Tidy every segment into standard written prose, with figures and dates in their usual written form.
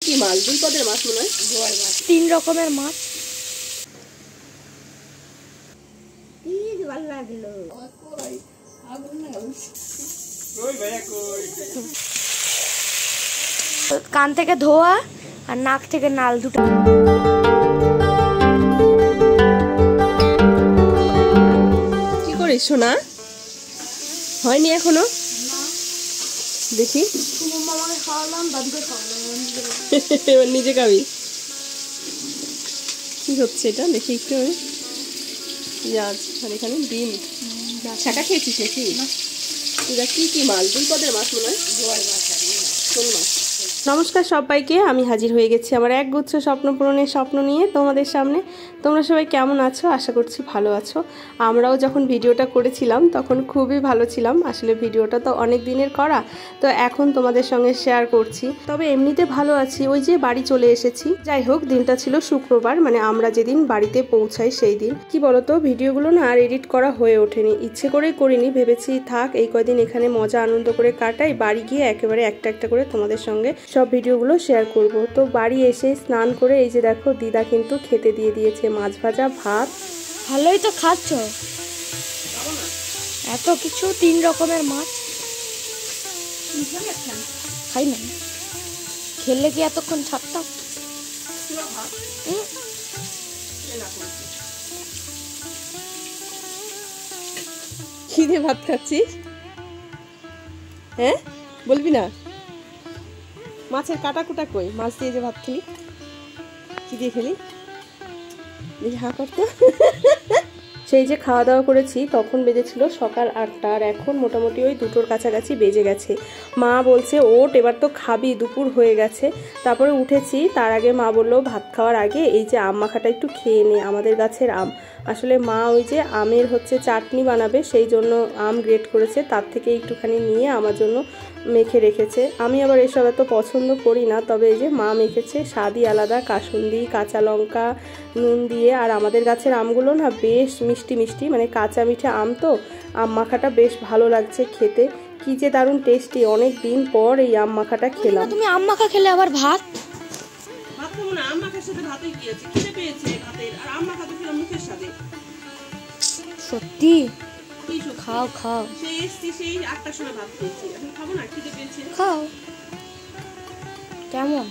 কি মাছ? দুই পদের মাছ মনে হয়, বোয়াল মাছ। 3 রকমের মাছ। কি ভালো লাগলো। কান থেকে ধোয়া আর নাক থেকে নাল দুটো। কি করিস সোনা? হয়নি এখনো? দেখি এবার নিজে খাবি। কি হচ্ছে এটা দেখি একটু। পেঁয়াজ আর এখানে ডিম। শাঁকা খেয়েছিস নাকি? এটা কি কি মাছ? দুই পদের মাছ মনে হয়, বোয়াল মাছ আর শোল মাছ। নমস্কার সবাইকে, আমি হাজির হয়ে গেছি আমার একগুচ্ছ স্বপ্ন পূরণের স্বপ্ন নিয়ে তোমাদের সামনে। তোমরা সবাই কেমন আছো? আশা করছি ভালো আছো। আমরাও যখন ভিডিওটা করেছিলাম তখন খুবই ভালো ছিলাম। আসলে ভিডিওটা তো অনেক দিনের করা, তো এখন তোমাদের সঙ্গে শেয়ার করছি। তবে এমনিতে ভালো আছি, ওই যে বাড়ি চলে এসেছি। যাই হোক, দিনটা ছিল শুক্রবার, মানে আমরা যেদিন বাড়িতে পৌঁছাই সেই দিন। কি বলতো, ভিডিওগুলো না আর এডিট করা হয়ে ওঠেনি, ইচ্ছে করেই করিনি। ভেবেছি থাক এই কয়দিন এখানে মজা আনন্দ করে কাটাই, বাড়ি গিয়ে একেবারে একটা একটা করে তোমাদের সঙ্গে সব ভিডিওগুলো শেয়ার করব। তো বাড়ি এসে স্নান করে এই যে দেখো দিদা কিন্তু খেতে দিয়ে দিয়েছে মাছ ভাজা ভাত। ভালোই তো খাচ্ছ, এত কিছু 3 রকমের মাছ। খাই না, খেললে কি এতক্ষণ ছাড়তাম? কি দিয়ে ভাত খাচ্ছিস? হ্যাঁ বলবি না? মাছের কাটা কুটা কই? মাছ দিয়ে যে ভাত খেলি, কি দিয়ে খেলি দেখি, হা করতো। সেই যে খাওয়া দাওয়া করেছি তখন বেজেছিল সকাল 8টা, আর এখন মোটামুটি ওই 2টোর কাছাকাছি বেজে গেছে। মা বলছে ওঠ, এবার তো খাবি, দুপুর হয়ে গেছে। তারপরে উঠেছি, তার আগে মা বললো ভাত খাওয়ার আগে এই যে আম মাখাটা একটু খেয়ে নে, আমাদের গাছের আম। আসলে মা ওই যে আমের হচ্ছে চাটনি বানাবে, সেই জন্য আম গ্রেট করেছে, তার থেকে একটুখানি নিয়ে আমার জন্য মেখে রেখেছে। আমি আবার এসব এত পছন্দ করি না, তবে এই যে মা মেখেছে, স্বাদই আলাদা, কাসুন্দি কাঁচা লঙ্কা নুন দিয়ে। আর আমাদের গাছের আমগুলো না বেশ মিষ্টি মিষ্টি, মানে কাঁচা মিঠে আম, তো আম মাখাটা বেশ ভালো লাগছে খেতে। কি যে দারুণ টেস্টি, অনেক দিন পর এই আম মাখাটা খেলাম। তুমি আম মাখা খেলে আবার ভাত? ভাত খাবো না, আম মাখার সাথে ভাতই দিয়েছে, খিদে পেয়েছে ভাতের, আর আম মাখা তো খেলাম মুখের সাথে। সত্যি? খাও খাও। সেই এসছি, সেই 8টার সময় ভাত খেয়েছি, এখন খাবো না, খিদে পেয়েছে। খাও। কেমন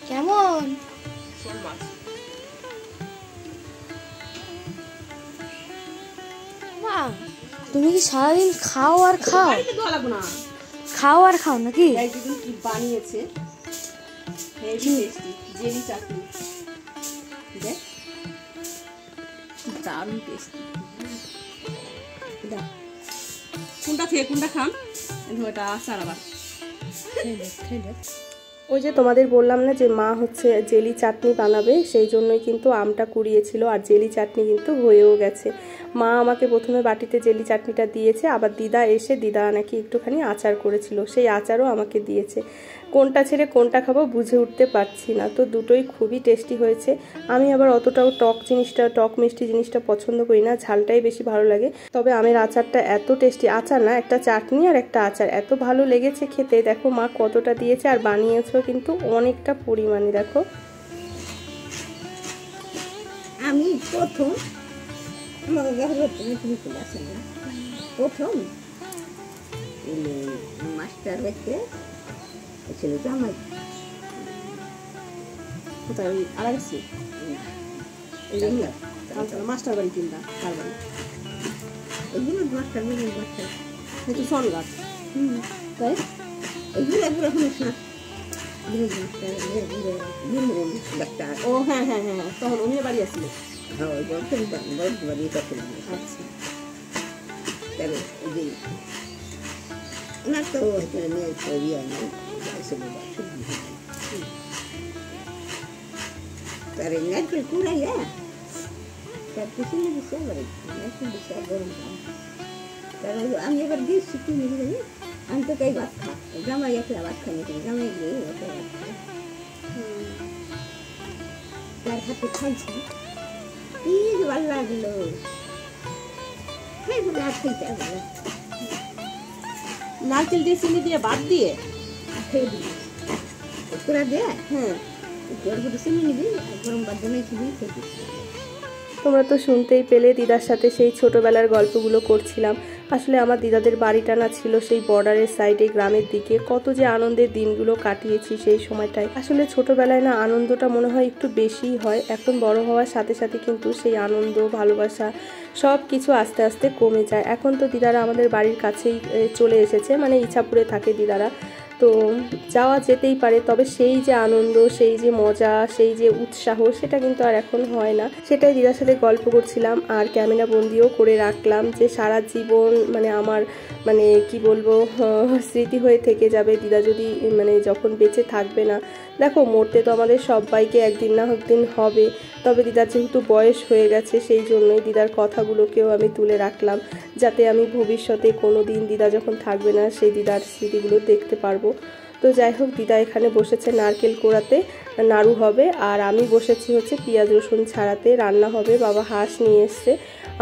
কেমন? শোল মাছ। বাহ, তুমি কি সারাদিন খাও আর খাও? বাড়িতে দোয়া লাগবো না, খাও আর খাও নাকি? একদিন কি বানিয়েছে, হেভি টেস্টি জেলি চাটনি, দেখ দারুণ টেস্টি। কোনটা খেয়ে কোনটা খাম, এটা আচার আবার ওই যে তোমাদের বললাম না যে মা হচ্ছে জেলি চাটনি বানাবে, সেই জন্যই কিন্তু আমটা কুড়িয়েছিল, আর জেলি চাটনি কিন্তু হয়েও গেছে। মা আমাকে প্রথমে বাটিতে জেলি চাটনিটা দিয়েছে, আবার দিদা এসে দিদা নাকি একটুখানি আচার করেছিল, সেই আচারও আমাকে দিয়েছে। কোনটা ছেড়ে কোনটা খাবো বুঝে উঠতে পারছি না, তো দুটোই খুবই টেস্টি হয়েছে। আমি আবার অতটাও টক মিষ্টি জিনিসটা পছন্দ করি না, ঝালটাই বেশি ভালো লাগে। তবে আমের আচারটা এত টেস্টি, আচার না একটা চাটনি আর একটা আচার, এত ভালো লেগেছে খেতে। দেখো মা কতটা দিয়েছে, আর বানিয়েছে কিন্তু অনেকটা পরিমাণে। দেখো আমি প্রথম মাস্টার হয়েছে ছিল জামাই, কোথায় ওই আড়াইছি মাস্টার বাড়ি কিনবা, কার বাড়ি? এগুলো মাস্টার মাস্টার কিন্তু সনগাছ। তাই এগুলো এগুলো শুনিস না, ও হ্যাঁ হ্যাঁ হ্যাঁ, তখন উনি বাড়ি আসছিল। আচ্ছা, ওনার তো তার নারকেল কুড়াইয়া তার পিছনে দিচ্ছে, নারকেল দিচ্ছে গরম তার আমি এবার দিচ্ছি কিনে দিলে, আমি তো তাই ভাত খা, জামাই একলা ভাত খাই না, জামাই গিয়ে একলা ভাত খাই, তার হাতে খাইছি, কি ভালো লাগলো। আর খেতে নারকেল দিয়ে চিনি দিয়ে ভাত দিয়ে খেয়ে দিই, করে দে, হ্যাঁ গরম চিনি নিবি আর গরম ভাত দিয়ে খাবি, খেতে। তোমরা তো শুনতেই পেলে দিদার সাথে সেই ছোটোবেলার গল্পগুলো করছিলাম। আসলে আমার দিদাদের বাড়িটা না ছিল সেই বর্ডারের সাইডে, গ্রামের দিকে। কত যে আনন্দের দিনগুলো কাটিয়েছি সেই সময়টায়। আসলে ছোটোবেলায় না আনন্দটা মনে হয় একটু বেশিই হয়। এখন বড় হওয়ার সাথে সাথে কিন্তু সেই আনন্দ, ভালোবাসা সব কিছু আস্তে আস্তে কমে যায়। এখন তো দিদারা আমাদের বাড়ির কাছেই চলে এসেছে, মানে ইছাপুরে থাকে দিদারা, তো যাওয়া যেতেই পারে। তবে সেই যে আনন্দ, সেই যে মজা, সেই যে উৎসাহ, সেটা কিন্তু আর এখন হয় না। সেটাই দিদার সাথে গল্প করছিলাম আর ক্যামেরা বন্দিও করে রাখলাম, যে সারা জীবন মানে আমার মানে কি বলবো স্মৃতি হয়ে থেকে যাবে দিদা যদি মানে যখন বেঁচে থাকবে না। দেখো মরতে তো আমাদের সবাইকে একদিন না একদিন হবে, তবে দিদার যেহেতু বয়স হয়ে গেছে সেই জন্যই দিদার কথাগুলোকেও আমি তুলে রাখলাম, যাতে আমি ভবিষ্যতে কোনো দিন দিদা যখন থাকবে না সেই দিদার স্মৃতিগুলো দেখতে পারবো। তো যাই হোক, দিদা এখানে বসেছে নারকেল কোড়াতে, নাড়ু হবে, আর আমি বসেছি হচ্ছে পেঁয়াজ রসুন ছাড়াতে, রান্না হবে। বাবা হাঁস নিয়ে এসছে,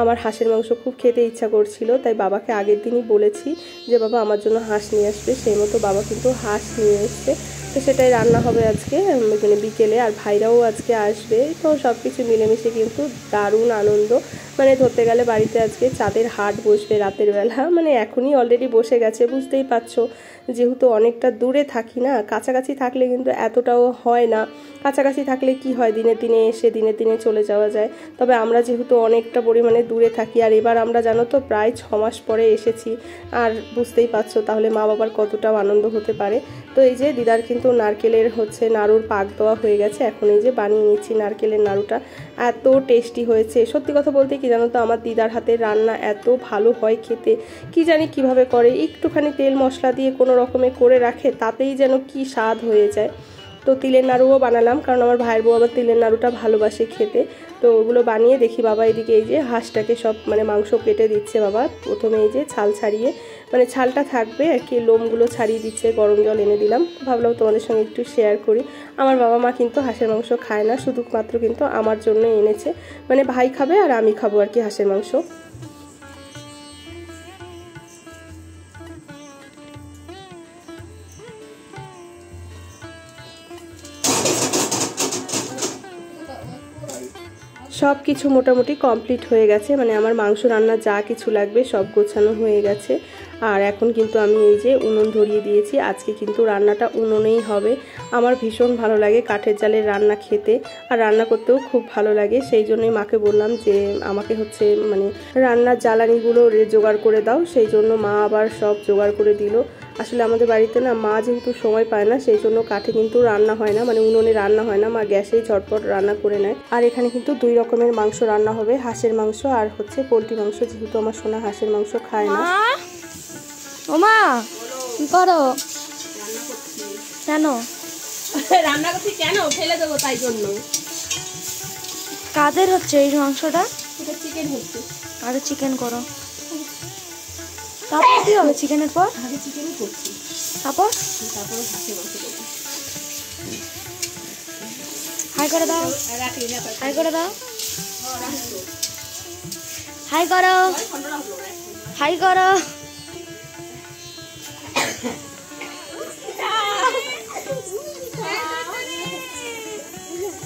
আমার হাঁসের মাংস খুব খেতে ইচ্ছা করছিল, তাই বাবাকে আগের দিনই বলেছি যে বাবা আমার জন্য হাঁস নিয়ে আসবে। সেই মতো বাবা কিন্তু হাঁস নিয়ে এসছে, তো সেটাই রান্না হবে আজকে মানে বিকেলে। আর ভাইরাও আজকে আসবে, তো সব কিছু মিলেমিশে কিন্তু দারুণ আনন্দ। মানে ধরতে গেলে বাড়িতে আজকে চাঁদের হাট বসবে রাতের বেলা, মানে এখনই অলরেডি বসে গেছে। বুঝতেই পারছো, যেহেতু অনেকটা দূরে থাকি না, কাছাকাছি থাকলে কিন্তু এতটাও হয় না। কাছাকাছি থাকলে কি হয়, দিনে দিনে এসে দিনে দিনে চলে যাওয়া যায়। তবে আমরা যেহেতু অনেকটা পরিমাণে দূরে থাকি, আর এবার আমরা জানো তো প্রায় 6 মাস পরে এসেছি, আর বুঝতেই পারছো তাহলে মা বাবার কতটাও আনন্দ হতে পারে। তো এই যে দিদার কিন্তু নারকেলের হচ্ছে নাড়ুর পাক দেওয়া হয়ে গেছে, এখন এই যে বানিয়ে নিচ্ছি নারকেলের নাড়ুটা। এত টেস্টি হয়েছে, সত্যি কথা বলতে কি জানো তো, আমার দিদার হাতের রান্না এত ভালো হয় খেতে। কি জানি কিভাবে করে, একটুখানি তেল মশলা দিয়ে কোনো রকমে করে রাখে, তাতেই যেন কি স্বাদ হয়ে যায়। তো তিলের নাড়ুও বানালাম, কারণ আমার ভাইয়ের বউ আবার তিলের নাড়ুটা ভালোবাসে খেতে। তো ওগুলো বানিয়ে দেখি বাবা এদিকে এই যে হাঁসটাকে সব মানে মাংস কেটে দিচ্ছে বাবা। প্রথমে এই যে ছাল ছাড়িয়ে, মানে ছালটা থাকবে আর কি, লোমগুলো ছাড়িয়ে দিচ্ছে, গরম জল এনে দিলাম। ভাবলাম তোমাদের সঙ্গে একটু শেয়ার করি। আমার বাবা মা কিন্তু হাঁসের মাংস খায় না, শুধুমাত্র কিন্তু আমার জন্য এনেছে, মানে ভাই খাবে আর আমি খাবো আর কি হাঁসের মাংস। সব কিছু মোটামুটি কমপ্লিট হয়ে গেছে, মানে আমার মাংস রান্না যা কিছু লাগবে সব গোছানো হয়ে গেছে। আর এখন কিন্তু আমি এই যে উনুন ধরিয়ে দিয়েছি, আজকে কিন্তু রান্নাটা উনুনেই হবে। আমার ভীষণ ভালো লাগে কাঠের জালের রান্না খেতে, আর রান্না করতেও খুব ভালো লাগে। সেই জন্যই মাকে বললাম যে আমাকে হচ্ছে মানে রান্নার জ্বালানিগুলো জোগাড় করে দাও, সেই জন্য মা আবার সব জোগাড় করে দিল। আসলে আমাদের বাড়িতে না মা যেহেতু সময় পায় না, সেই জন্য কাঠে কিন্তু রান্না হয় না, মানে উনুনে রান্না হয় না, মা গ্যাসেই ঝটপট রান্না করে নেয়। আর এখানে কিন্তু 2 রকমের মাংস রান্না হবে, হাঁসের মাংস আর হচ্ছে পোলট্রি মাংস, যেহেতু আমার সোনা হাঁসের মাংস খায় না। ও মা কি করো? কেন রান্না করছি? কেন ফেলে দেবো তাই জন্য। কাদের হচ্ছে এই মাংসটা? এটা চিকেন হচ্ছে। আরে চিকেন করো, তারপর কি হবে চিকেনের পর? আগে চিকেনই করছি, তারপরে হাঁসের মাংস করবো। হাই করে দাও, হাই করে দাও, হাই করো, হাই করো।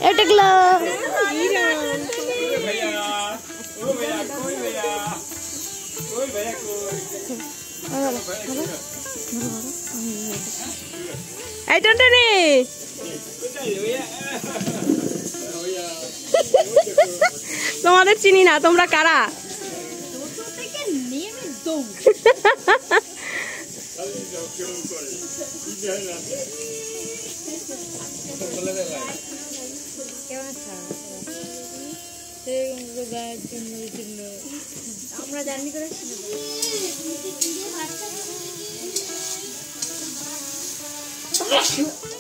এটা গেলো এই টন্টনি, তোমাদের চিনি না, তোমরা কারা? আমরা জার্নি করে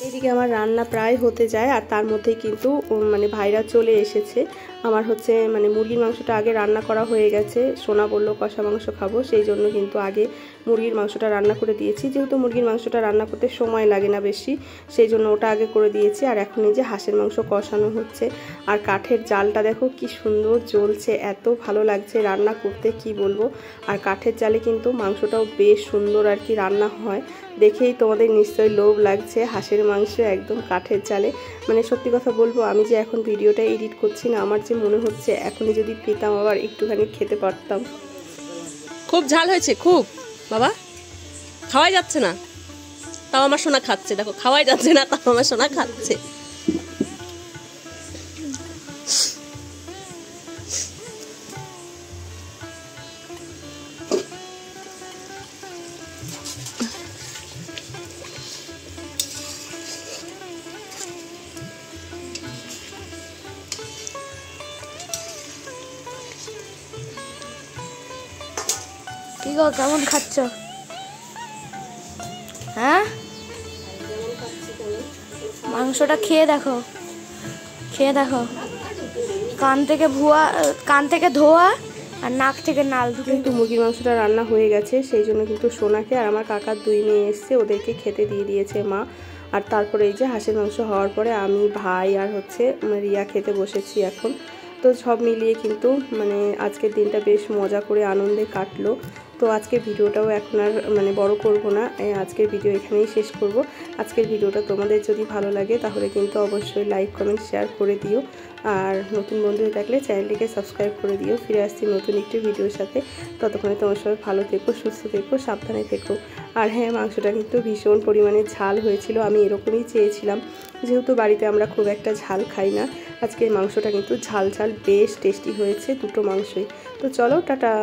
এদিকে আমার রান্না প্রায় হতে যায়, আর তার মধ্যেই কিন্তু মানে ভাইরা চলে এসেছে। আমার হচ্ছে মানে মুরগির মাংসটা আগে রান্না করা হয়ে গেছে, সোনা বললো কষা মাংস খাবো, সেই জন্য কিন্তু আগে মুরগির মাংসটা রান্না করে দিয়েছি। যেহেতু মুরগির মাংসটা রান্না করতে সময় লাগে না বেশি, সেই জন্য ওটা আগে করে দিয়েছি। আর এখন এই যে হাঁসের মাংস কষানো হচ্ছে। আর কাঠের জালটা দেখো কি সুন্দর জ্বলছে, এত ভালো লাগছে রান্না করতে কি বলবো। আর কাঠের জালে কিন্তু মাংসটাও বেশ সুন্দর আর কি রান্না হয়। দেখেই তোমাদের নিশ্চয়ই লোভ লাগছে হাঁসের মাংস একদম কাঠের জালে। মানে সত্যি কথা বলবো, আমি যে এখন ভিডিওটা এডিট করছি না, আমার যে মনে হচ্ছে এখনই যদি পেতাম আবার একটুখানি খেতে পারতাম। খুব ঝাল হয়েছে খুব, বাবা খাওয়াই যাচ্ছে না, তাও আমার সোনা খাচ্ছে। দেখো খাওয়াই যাচ্ছে না, তাও আমার সোনা খাচ্ছে। কি গো, কেমন খাচ্ছ? হ্যাঁ, মাংসটা খেয়ে দেখো, খেয়ে দেখো। কান থেকে ধোয়া আর নাক থেকে নাল। কিন্তু মুরগির মাংসটা রান্না হয়ে গেছে, সেই জন্য কিন্তু সোনাকে আর আমার কাকার 2 মেয়ে এসছে, ওদেরকে খেতে দিয়ে দিয়েছে মা। আর তারপরে এই যে হাঁসের মাংস হওয়ার পরে আমি, ভাই আর হচ্ছে রিয়া খেতে বসেছি এখন। তো সব মিলিয়ে কিন্তু মানে আজকের দিনটা বেশ মজা করে আনন্দে কাটলো। তো আজকের ভিডিওটাও এখন আর মানে বড় করব না, আজকের ভিডিও এখানেই শেষ করব। আজকের ভিডিওটা তোমাদের যদি ভালো লাগে তাহলে কিন্তু অবশ্যই লাইক কমেন্ট শেয়ার করে দিও। আর নতুন বন্ধু হয়ে থাকলে চ্যানেলটিকে সাবস্ক্রাইব করে দিও। ফিরে আসছি নতুন একটি ভিডিওর সাথে। ততক্ষণে তোমার সবাই ভালো থেকো, সুস্থ থেকো, সাবধানে থেকো। আর হ্যাঁ, মাংসটা কিন্তু ভীষণ পরিমাণে ঝাল হয়েছিল, আমি এরকমই চেয়েছিলাম। যেহেতু বাড়িতে আমরা খুব একটা ঝাল খাই না, আজকের মাংসটা কিন্তু ঝাল ঝাল বেশ টেস্টি হয়েছে দুটো মাংসই। তো চলো, টাটা।